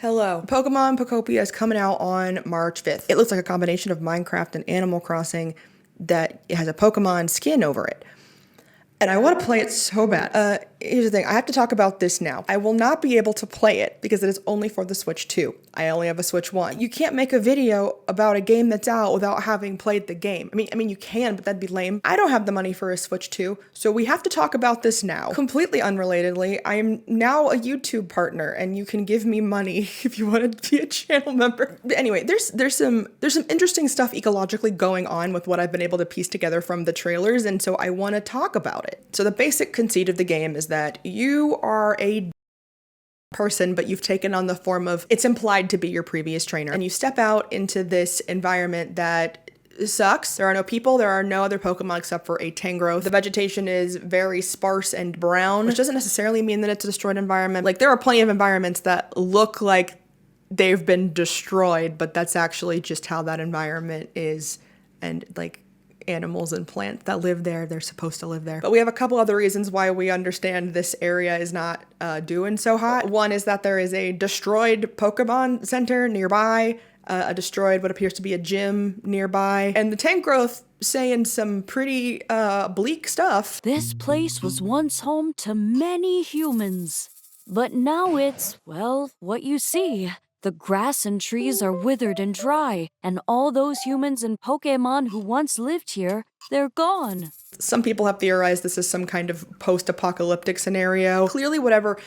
Hello. Pokemon Pokopia is coming out on March 5th. It looks like a combination of Minecraft and Animal Crossing that has a Pokemon skin over it. And I want to play it so bad. Here's the thing, I have to talk about this now. I will not be able to play it because it is only for the Switch 2. I only have a Switch 1. You can't make a video about a game that's out without having played the game. I mean you can, but that'd be lame. I don't have the money for a Switch 2, so we have to talk about this now. Completely unrelatedly, I am now a YouTube partner and you can give me money if you want to be a channel member. But anyway, there's some interesting stuff ecologically going on with what I've been able to piece together from the trailers, and so I want to talk about it. So the basic conceit of the game is that you are a person, but you've taken on the form of, it's implied to be your previous trainer, and you step out into this environment that sucks. There are no people, there are no other Pokemon except for a Tangrowth. The vegetation is very sparse and brown, which doesn't necessarily mean that it's a destroyed environment. Like, there are plenty of environments that look like they've been destroyed, but that's actually just how that environment is, and like, animals and plants that live there, they're supposed to live there. But we have a couple other reasons why we understand this area is not doing so hot. One is that there is a destroyed Pokemon Center nearby, a destroyed what appears to be a gym nearby, and the Tangrowth saying some pretty bleak stuff. This place was once home to many humans, but now it's, well, what you see. The grass and trees are withered and dry, and all those humans and Pokémon who once lived here, they're gone. Some people have theorized this is some kind of post-apocalyptic scenario. Clearly whatever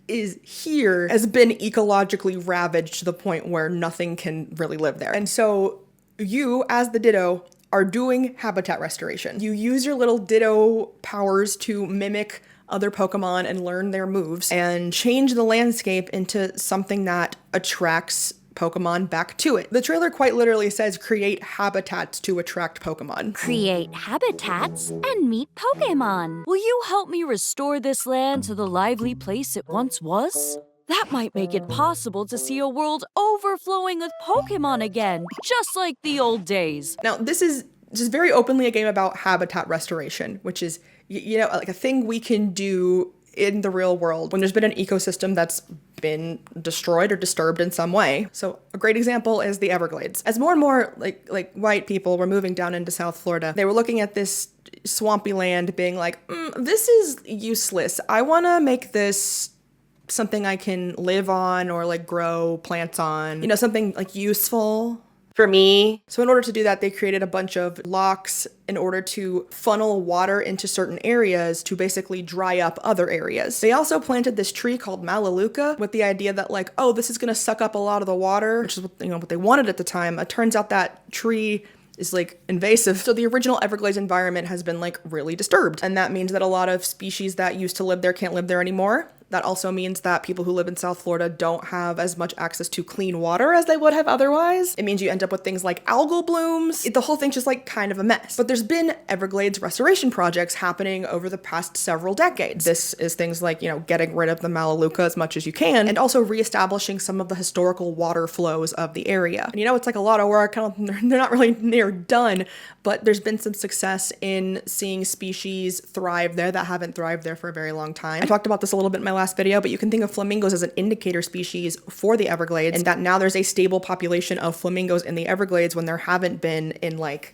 is here has been ecologically ravaged to the point where nothing can really live there. And so you, as the Ditto, are doing habitat restoration. You use your little Ditto powers to mimic other Pokemon and learn their moves and change the landscape into something that attracts Pokemon back to it. The trailer quite literally says create habitats to attract Pokemon. Create habitats and meet Pokémon. Will you help me restore this land to the lively place it once was? That might make it possible to see a world overflowing with Pokémon again, just like the old days. Now, this is just very openly a game about habitat restoration, which is, you know, like a thing we can do in the real world when there's been an ecosystem that's been destroyed or disturbed in some way. So a great example is the Everglades. As more and more like white people were moving down into South Florida, they were looking at this swampy land being like, this is useless. I want to make this something I can live on or like grow plants on, you know, something like useful for me. So in order to do that, they created a bunch of locks in order to funnel water into certain areas to basically dry up other areas. They also planted this tree called Melaleuca with the idea that like, oh, this is gonna suck up a lot of the water, which is what, you know, what they wanted at the time. It turns out that tree is like invasive. So the original Everglades environment has been like really disturbed. And that means that a lot of species that used to live there can't live there anymore. That also means that people who live in South Florida don't have as much access to clean water as they would have otherwise. It means you end up with things like algal blooms. The whole thing's just like kind of a mess. But there's been Everglades restoration projects happening over the past several decades. This is things like, you know, getting rid of the Melaleuca as much as you can, and also reestablishing some of the historical water flows of the area. And you know, it's like a lot of work. They're not really near done, but there's been some success in seeing species thrive there that haven't thrived there for a very long time. I talked about this a little bit in my last video, but you can think of flamingos as an indicator species for the Everglades, and that now there's a stable population of flamingos in the Everglades when there haven't been in like,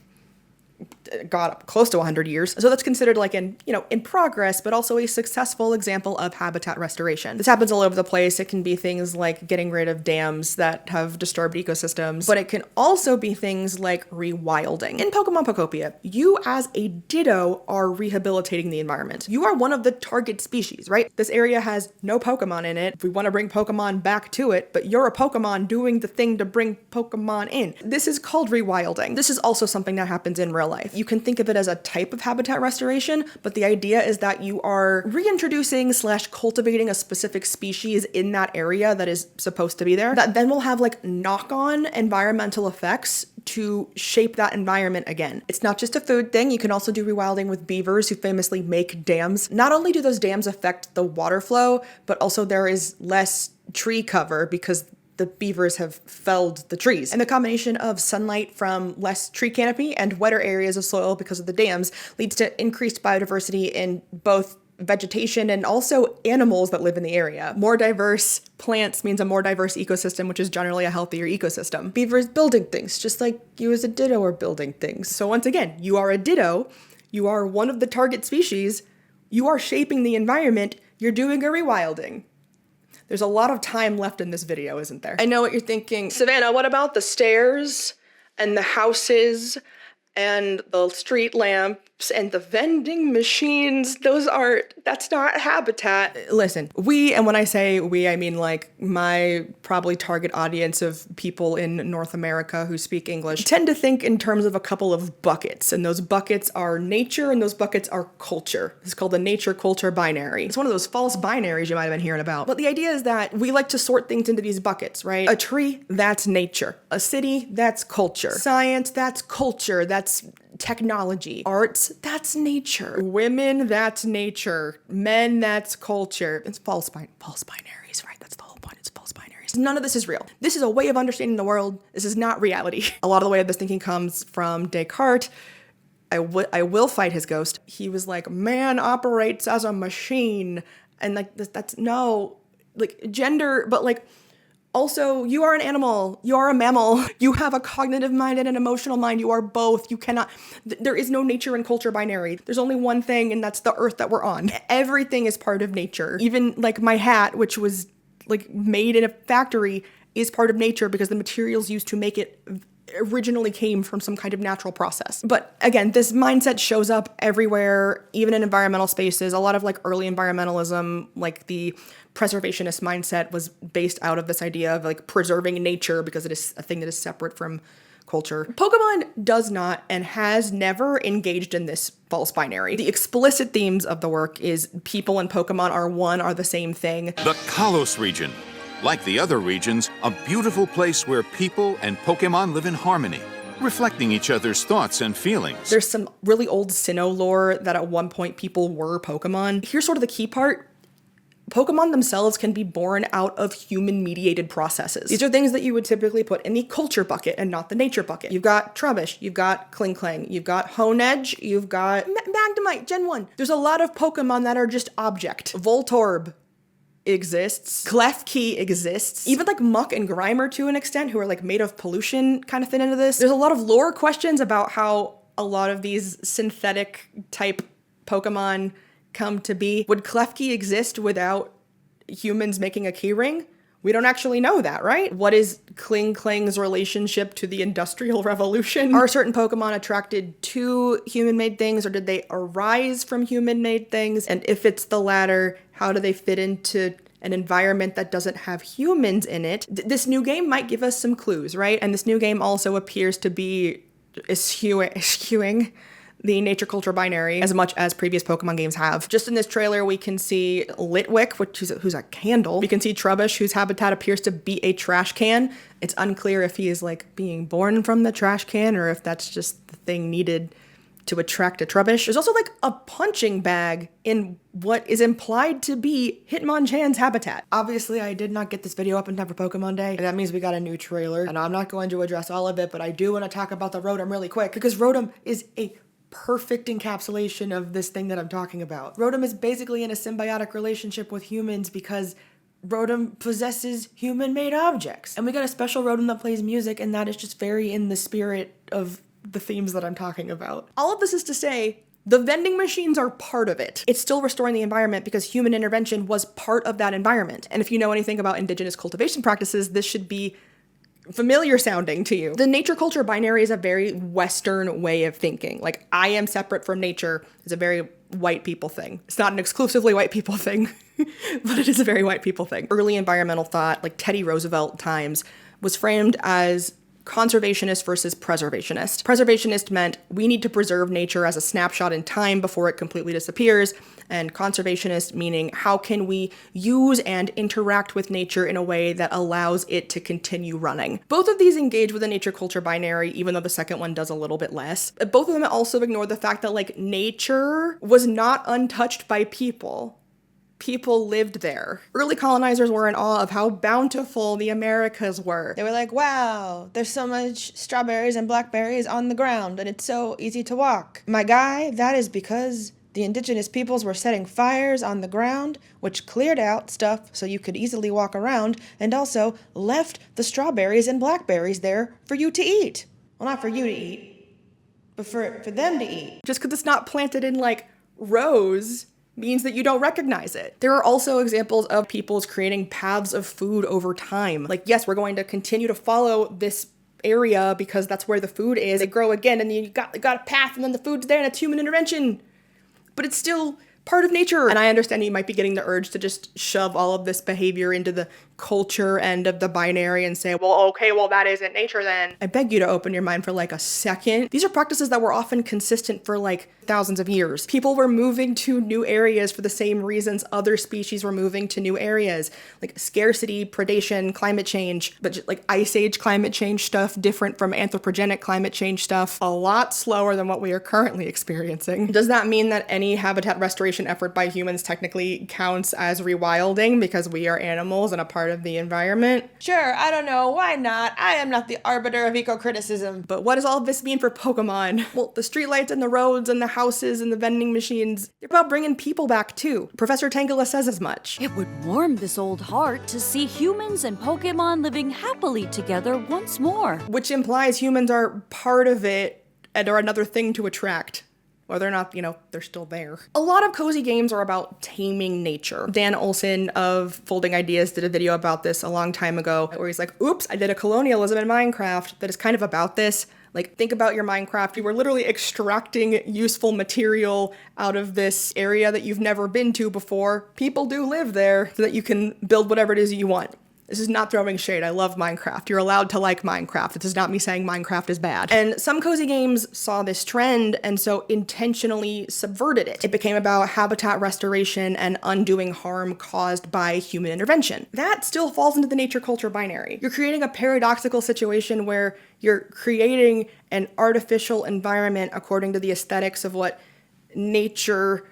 God, close to 100 years. So that's considered like in progress, but also a successful example of habitat restoration. This happens all over the place. It can be things like getting rid of dams that have disturbed ecosystems, but it can also be things like rewilding. In Pokemon Pokopia, you as a Ditto are rehabilitating the environment. You are one of the target species, right? This area has no Pokemon in it. We want to bring Pokemon back to it, but you're a Pokemon doing the thing to bring Pokemon in. This is called rewilding. This is also something that happens in real life. You can think of it as a type of habitat restoration, but the idea is that you are reintroducing / cultivating a specific species in that area that is supposed to be there, that then will have like knock-on environmental effects to shape that environment again. It's not just a food thing. You can also do rewilding with beavers who famously make dams. Not only do those dams affect the water flow, but also there is less tree cover because the beavers have felled the trees. And the combination of sunlight from less tree canopy and wetter areas of soil because of the dams leads to increased biodiversity in both vegetation and also animals that live in the area. More diverse plants means a more diverse ecosystem, which is generally a healthier ecosystem. Beavers building things, just like you as a Ditto are building things. So once again, you are a Ditto, you are one of the target species, you are shaping the environment, you're doing a rewilding. There's a lot of time left in this video, isn't there? I know what you're thinking. Savannah, what about the stairs and the houses and the street lamps and the vending machines? That's not habitat. Listen, and when I say we, I mean like my probably target audience of people in North America who speak English tend to think in terms of a couple of buckets, and those buckets are nature and those buckets are culture. It's called the nature-culture binary. It's one of those false binaries you might have been hearing about. But the idea is that we like to sort things into these buckets, right? A tree, that's nature. A city, that's culture. Science, that's culture. That's technology. Arts, that's nature. Women, that's nature. Men, that's culture. It's false binaries, right? That's the whole point. It's false binaries. None of this is real. This is a way of understanding the world. This is not reality. A lot of the way of this thinking comes from Descartes. I will fight his ghost. He was like, man operates as a machine. And like, that's no, like gender, but like, also, you are an animal, you are a mammal, you have a cognitive mind and an emotional mind, you are both, you cannot, there is no nature and culture binary. There's only one thing, and that's the earth that we're on. Everything is part of nature. Even like my hat, which was like made in a factory, is part of nature because the materials used to make it originally came from some kind of natural process. But again, this mindset shows up everywhere, even in environmental spaces. A lot of like early environmentalism, like the preservationist mindset, was based out of this idea of like preserving nature because it is a thing that is separate from culture. Pokemon does not and has never engaged in this false binary. The explicit themes of the work is people and Pokemon are the same thing. The Kalos region. Like the other regions, a beautiful place where people and Pokemon live in harmony, reflecting each other's thoughts and feelings. There's some really old Sinnoh lore that at one point people were Pokemon. Here's sort of the key part. Pokemon themselves can be born out of human-mediated processes. These are things that you would typically put in the culture bucket and not the nature bucket. You've got Trubbish, you've got Klinklang, you've got Honedge, you've got Magnemite, Gen 1. There's a lot of Pokemon that are just object. Voltorb exists. Klefki exists. Even like Muck and Grimer to an extent, who are like made of pollution, kind of fit into this. There's a lot of lore questions about how a lot of these synthetic type Pokemon come to be. Would Klefki exist without humans making a keyring? We don't actually know that, right? What is Klingklang's relationship to the Industrial Revolution? Are certain Pokemon attracted to human-made things, or did they arise from human-made things? And if it's the latter, how do they fit into an environment that doesn't have humans in it? This new game might give us some clues, right? And this new game also appears to be eschewing the nature-culture binary as much as previous Pokemon games have. Just in this trailer, we can see Litwick, who's a candle. We can see Trubbish, whose habitat appears to be a trash can. It's unclear if he is like being born from the trash can or if that's just the thing needed to attract a Trubbish. There's also like a punching bag in what is implied to be Hitmonchan's habitat. Obviously, I did not get this video up in time for Pokemon Day, and that means we got a new trailer. And I'm not going to address all of it, but I do want to talk about the Rotom really quick because Rotom is a perfect encapsulation of this thing that I'm talking about. Rotom is basically in a symbiotic relationship with humans because Rotom possesses human-made objects. And we got a special Rotom that plays music, and that is just very in the spirit of the themes that I'm talking about. All of this is to say, the vending machines are part of it. It's still restoring the environment because human intervention was part of that environment. And if you know anything about indigenous cultivation practices, this should be familiar sounding to you. The nature-culture binary is a very Western way of thinking. Like, I am separate from nature is a very white people thing. It's not an exclusively white people thing, but it is a very white people thing. Early environmental thought, like Teddy Roosevelt times, was framed as conservationist versus preservationist. Preservationist meant we need to preserve nature as a snapshot in time before it completely disappears, and conservationist meaning how can we use and interact with nature in a way that allows it to continue running. Both of these engage with the nature-culture binary, even though the second one does a little bit less. Both of them also ignore the fact that like nature was not untouched by people. People lived there. Early colonizers were in awe of how bountiful the Americas were. They were like, wow, there's so much strawberries and blackberries on the ground and it's so easy to walk. My guy, that is because The indigenous peoples were setting fires on the ground, which cleared out stuff so you could easily walk around, and also left the strawberries and blackberries there for you to eat. Well, not for you to eat, but for them to eat. Just because it's not planted in, like, rows means that you don't recognize it. There are also examples of peoples creating paths of food over time. Like, yes, we're going to continue to follow this area because that's where the food is. They grow again, and you got a path, and then the food's there, and it's human intervention. But it's still part of nature. And I understand you might be getting the urge to just shove all of this behavior into the culture end of the binary and say, well, okay, well, that isn't nature then. I beg you to open your mind for like a second. These are practices that were often consistent for like thousands of years. People were moving to new areas for the same reasons other species were moving to new areas, like scarcity, predation, climate change, but just like ice age climate change stuff, different from anthropogenic climate change stuff, a lot slower than what we are currently experiencing. Does that mean that any habitat restoration effort by humans technically counts as rewilding because we are animals and a part of the environment? Sure, I don't know, why not? I am not the arbiter of eco-criticism. But what does all of this mean for Pokemon? Well, the streetlights and the roads and the houses and the vending machines, they're about bringing people back too. Professor Tangela says as much. It would warm this old heart to see humans and Pokemon living happily together once more. Which implies humans are part of it and are another thing to attract. Or they're not, they're still there. A lot of cozy games are about taming nature. Dan Olson of Folding Ideas did a video about this a long time ago, where he's like, oops, I did a colonialism in Minecraft that is kind of about this. Like, think about your Minecraft. You were literally extracting useful material out of this area that you've never been to before. People do live there so that you can build whatever it is you want. This is not throwing shade. I love Minecraft. You're allowed to like Minecraft. This is not me saying Minecraft is bad. And some cozy games saw this trend and so intentionally subverted it. It became about habitat restoration and undoing harm caused by human intervention. That still falls into the nature-culture binary. You're creating a paradoxical situation where you're creating an artificial environment according to the aesthetics of what nature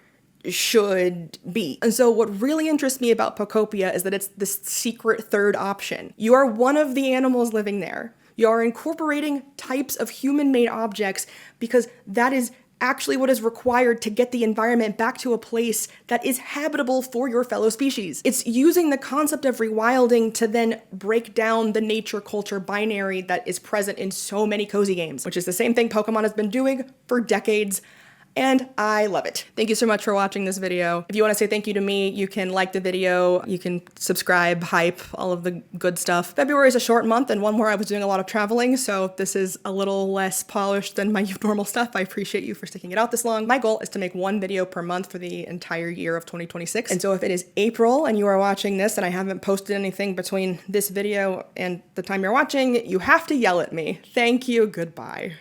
should be. And so what really interests me about Pokopia is that it's this secret third option. You are one of the animals living there. You are incorporating types of human-made objects because that is actually what is required to get the environment back to a place that is habitable for your fellow species. It's using the concept of rewilding to then break down the nature-culture binary that is present in so many cozy games, which is the same thing Pokemon has been doing for decades. And I love it. Thank you so much for watching this video. If you want to say thank you to me, you can like the video, you can subscribe, hype, all of the good stuff. February is a short month and one where I was doing a lot of traveling, so this is a little less polished than my normal stuff. I appreciate you for sticking it out this long. My goal is to make one video per month for the entire year of 2026. And so if it is April and you are watching this and I haven't posted anything between this video and the time you're watching, you have to yell at me. Thank you, goodbye.